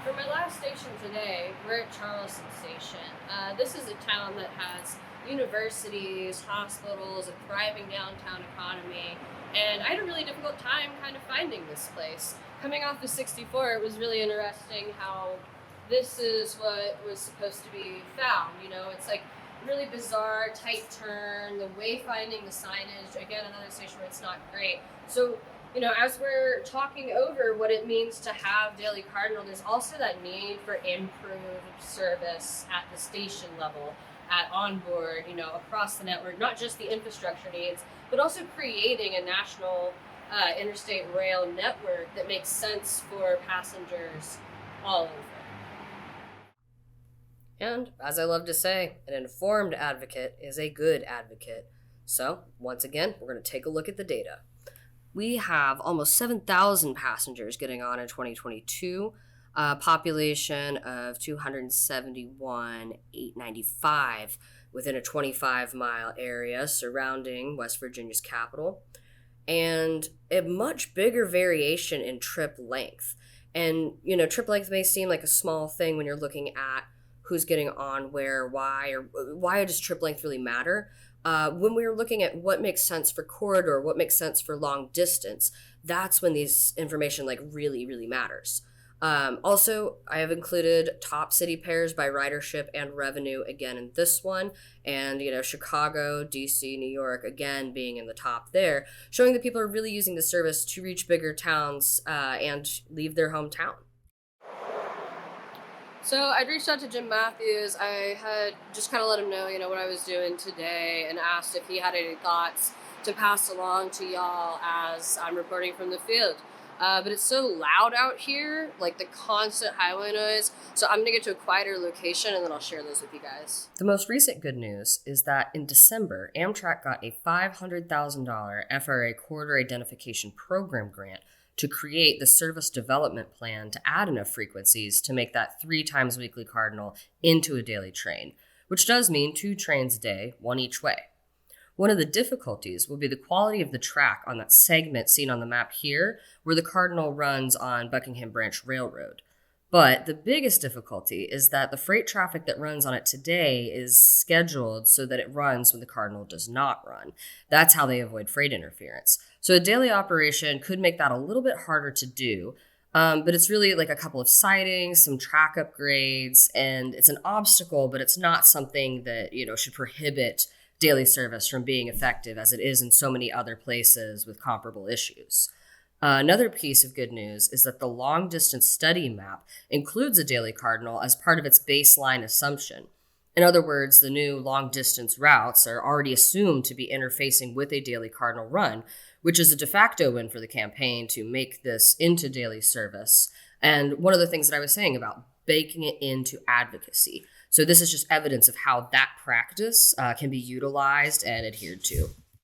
For my last station today, we're at Charleston Station. This is a town that has universities, hospitals, a thriving downtown economy, and I had a really difficult time kind of finding this place. Coming off the 64, it was really interesting how this is what was supposed to be found. It's like really bizarre, tight turn, the wayfinding, the signage. Again, another station where it's not great. So as we're talking over what it means to have Daily Cardinal, there's also that need for improved service at the station level, at onboard, across the network, not just the infrastructure needs, but also creating a national interstate rail network that makes sense for passengers all over. And as I love to say, an informed advocate is a good advocate. So, once again, we're going to take a look at the data. We have almost 7,000 passengers getting on in 2022, a population of 271,895 within a 25-mile area surrounding West Virginia's capital, and a much bigger variation in trip length. And, trip length may seem like a small thing when you're looking at who's getting on where, why, or why does trip length really matter? When we were looking at what makes sense for corridor, what makes sense for long distance, that's when these information really, really matters. Also, I have included top city pairs by ridership and revenue again in this one, and Chicago, DC, New York again being in the top there, showing that people are really using the service to reach bigger towns and leave their hometown. So I'd reached out to Jim Matthews. I had just kind of let him know, what I was doing today and asked if he had any thoughts to pass along to y'all as I'm reporting from the field. But it's so loud out here, like the constant highway noise. So I'm going to get to a quieter location and then I'll share those with you guys. The most recent good news is that in December, Amtrak got a $500,000 FRA Corridor Identification Program grant to create the service development plan to add enough frequencies to make that 3 times weekly Cardinal into a daily train, which does mean 2 trains a day, 1 each way. One of the difficulties will be the quality of the track on that segment seen on the map here, where the Cardinal runs on Buckingham Branch Railroad. But the biggest difficulty is that the freight traffic that runs on it today is scheduled so that it runs when the Cardinal does not run. That's how they avoid freight interference. So a daily operation could make that a little bit harder to do, but it's really like a couple of sidings, some track upgrades, and it's an obstacle, but it's not something that, should prohibit daily service from being effective as it is in so many other places with comparable issues. Another piece of good news is that the long distance study map includes a daily Cardinal as part of its baseline assumption. In other words, the new long distance routes are already assumed to be interfacing with a daily Cardinal run, which is a de facto win for the campaign to make this into daily service. And one of the things that I was saying about baking it into advocacy. So this is just evidence of how that practice can be utilized and adhered to.